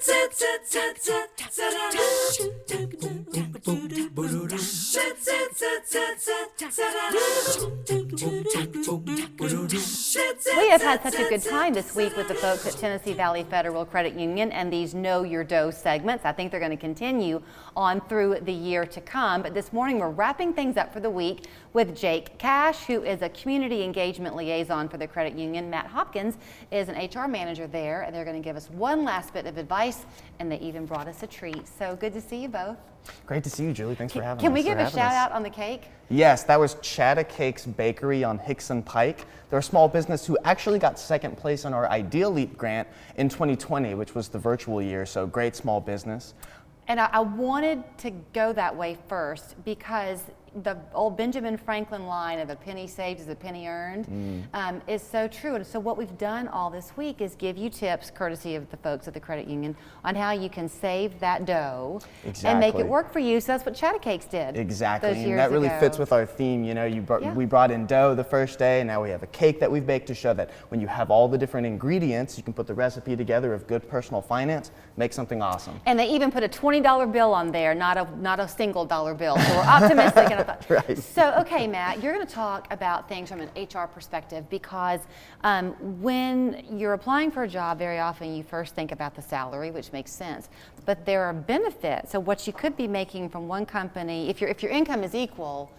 We have had such a good time this week with the folks at Tennessee Valley Federal Credit Union and these Know Your Dough segments. I think they're going to continue on through the year to come. But this morning we're wrapping things up for the week with Jake Cash, who is a community engagement liaison for the credit union. Matt Hopkins is an HR manager there, and they're going to give us one last bit of advice, and they even brought us a treat. So good to see you both. Great to see you, Julie. Thanks for having us. Can we give a shout out on the cake? Yes, that was Chatta Cakes Bakery on Hickson Pike. They're a small business who actually got second place on our Ideal Leap grant in 2020, which was the virtual year, so great small business. And I wanted to go that way first because the old Benjamin Franklin line of a penny saved is a penny earned is so true. And so what we've done all this week is give you tips, courtesy of the folks at the credit union, on how you can save that dough and make it work for you. So that's what Chatta Cakes did. Exactly, and that really fits with our theme. You know, we brought in dough the first day, and now we have a cake that we've baked to show that when you have all the different ingredients, you can put the recipe together of good personal finance, make something awesome. And they even put a $20 bill on there, not a single dollar bill. So we're optimistic. Right. So, okay, Matt, you're going to talk about things from an HR perspective because when you're applying for a job, very often you first think about the salary, which makes sense. But there are benefits. So what you could be making from one company, if your income is equal,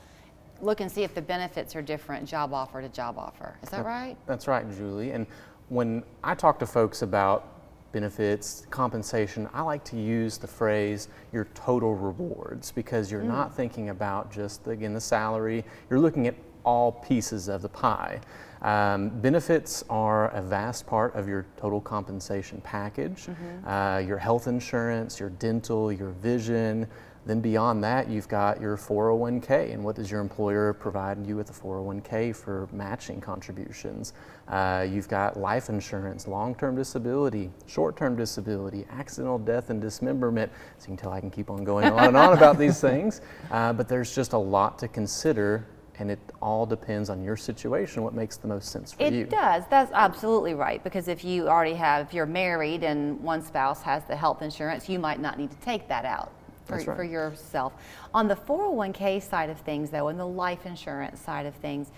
look and see if the benefits are different job offer to job offer. Is that right? That's right, Julie. And when I talk to folks about benefits, compensation, I like to use the phrase your total rewards because you're not thinking about just, again, the salary. You're looking at all pieces of the pie. Benefits are a vast part of your total compensation package. Your health insurance, your dental, your vision. Then beyond that, you've got your 401k, and what does your employer provide you with a 401k for matching contributions? You've got life insurance, long-term disability, short-term disability, accidental death and dismemberment. So you can tell I can keep on going on and on about these things, but there's just a lot to consider, and it all depends on your situation, what makes the most sense for you. It does. That's absolutely right, because if you're married and one spouse has the health insurance, you might not need to take that out for yourself. On the 401k side of things, though, and the life insurance side of things,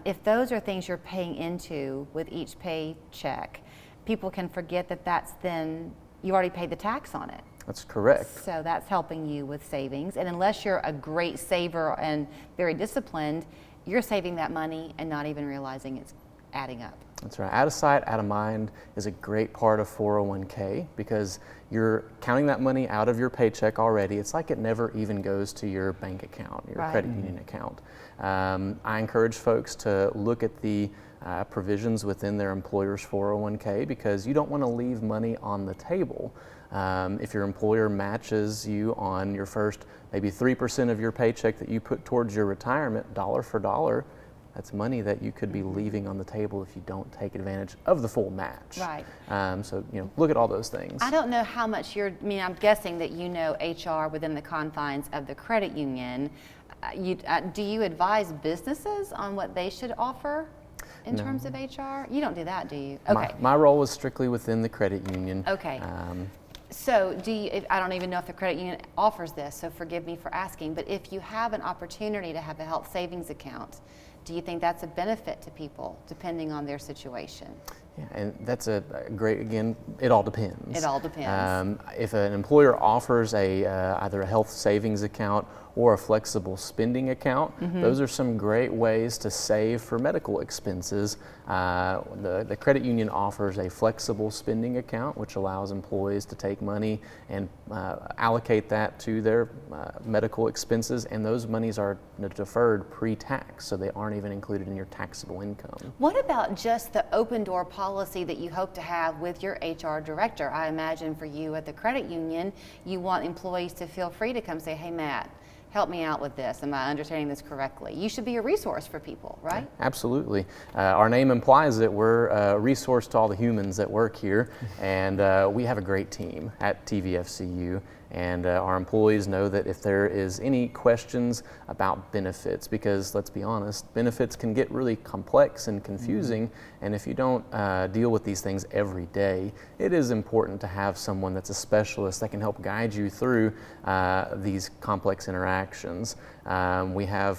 if those are things you're paying into with each paycheck, people can forget that that's then, you already paid the tax on it. That's correct. So that's helping you with savings. And unless you're a great saver and very disciplined, you're saving that money and not even realizing it's adding up. That's right. Out of sight, out of mind is a great part of 401k because you're counting that money out of your paycheck already. It's like it never even goes to your bank account, your credit union account. I encourage folks to look at the provisions within their employer's 401k because you don't want to leave money on the table. If your employer matches you on your first maybe 3% of your paycheck that you put towards your retirement, dollar for dollar, that's money that you could be leaving on the table if you don't take advantage of the full match. Right. So, look at all those things. I don't know how much I'm guessing that you know HR within the confines of the credit union. Do you advise businesses on what they should offer in terms of HR? You don't do that, do you? Okay. My role was strictly within the credit union. Okay. So I don't even know if the credit union offers this, so forgive me for asking, but if you have an opportunity to have a health savings account, do you think that's a benefit to people depending on their situation? Yeah, and that's a great, again, it all depends. It all depends. If an employer offers either a health savings account or a flexible spending account, those are some great ways to save for medical expenses. The credit union offers a flexible spending account, which allows employees to take money and allocate that to their medical expenses, and those monies are deferred pre-tax, so they aren't even included in your taxable income. What about just the open door policy that you hope to have with your HR director? I imagine for you at the credit union, you want employees to feel free to come say, hey, Matt, help me out with this. Am I understanding this correctly? You should be a resource for people, right? Absolutely. Our name implies that we're a resource to all the humans that work here, and we have a great team at TVFCU. And our employees know that if there is any questions about benefits, because let's be honest, benefits can get really complex and confusing, and if you don't deal with these things every day, it is important to have someone that's a specialist that can help guide you through these complex interactions. We have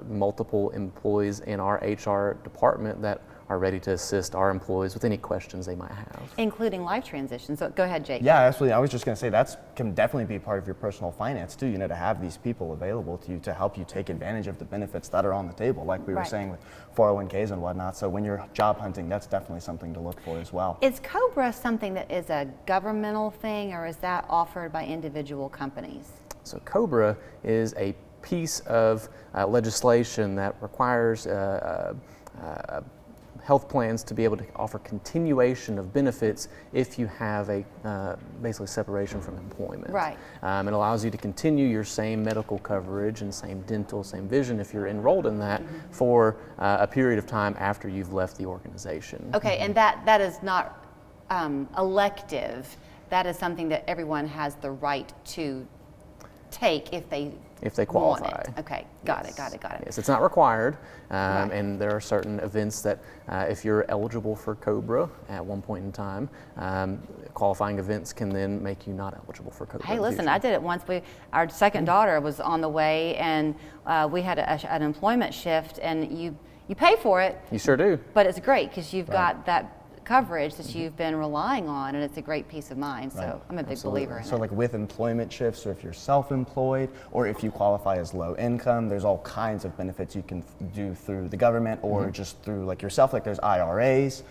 multiple employees in our HR department that are ready to assist our employees with any questions they might have. Including life transitions. So go ahead, Jake. Yeah, absolutely. I was just going to say that can definitely be part of your personal finance too, to have these people available to you to help you take advantage of the benefits that are on the table, like we were saying with 401ks and whatnot. So when you're job hunting, that's definitely something to look for as well. Is COBRA something that is a governmental thing, or is that offered by individual companies? So COBRA is a piece of legislation that requires health plans to be able to offer continuation of benefits if you have a basically separation from employment. Right. It allows you to continue your same medical coverage and same dental, same vision if you're enrolled in that for a period of time after you've left the organization. Okay, and that is not elective. That is something that everyone has the right to take if they qualify. Want it. Okay, got it. Yes, it's not required, Right. and there are certain events that if you're eligible for COBRA at one point in time, qualifying events can then make you not eligible for COBRA. Hey, listen, I did it once. Our second daughter was on the way, and we had an employment shift, and you pay for it. You sure do. But it's great because you've got that coverage that you've been relying on, and it's a great peace of mind. So I'm a big believer in it. So like with employment shifts, or if you're self-employed, or if you qualify as low income, there's all kinds of benefits you can do through the government or just through like yourself. Like there's IRAs,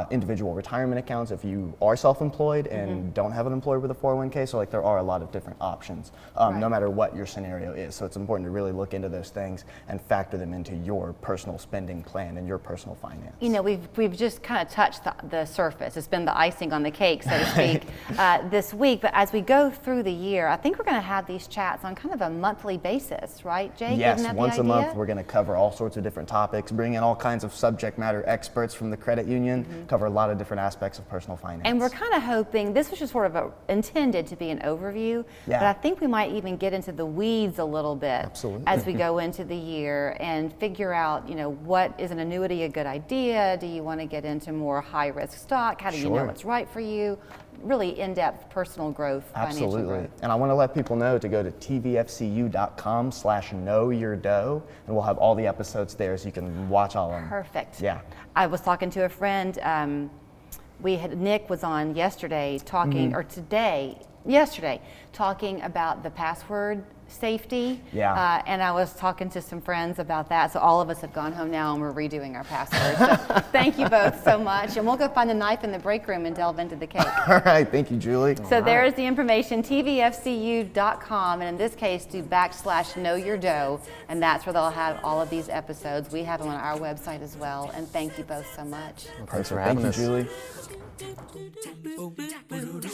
individual retirement accounts if you are self-employed and don't have an employer with a 401k. So like there are a lot of different options, no matter what your scenario is. So it's important to really look into those things and factor them into your personal spending plan and your personal finance. We've just kind of touched the surface. It's been the icing on the cake, so to speak, this week. But as we go through the year, I think we're going to have these chats on kind of a monthly basis, right, Jake? Yes, Isn't that once the a idea? month we're going to cover all sorts of different topics, bring in all kinds of subject matter experts from the credit union, cover a lot of different aspects of personal finance. And we're kind of hoping, this was just sort of intended to be an overview, but I think we might even get into the weeds a little bit as we go into the year and figure out, what is an annuity a good idea? Do you want to get into more high-risk stock? How do you know what's right for you? Really in-depth personal growth, financial growth. And I want to let people know to go to tvfcu.com/knowyourdough, and we'll have all the episodes there so you can watch all of them. Perfect. Yeah. I was talking to a friend. Nick was on yesterday talking, or yesterday, talking about the password safety. Yeah. And I was talking to some friends about that. So all of us have gone home now and we're redoing our passwords. So thank you both so much. And we'll go find a knife in the break room and delve into the cake. All right. Thank you, Julie. So there is the information, tvfcu.com. And in this case, do /knowyourdough. And that's where they'll have all of these episodes. We have them on our website as well. And thank you both so much. Thanks for having us. Thank you, Julie.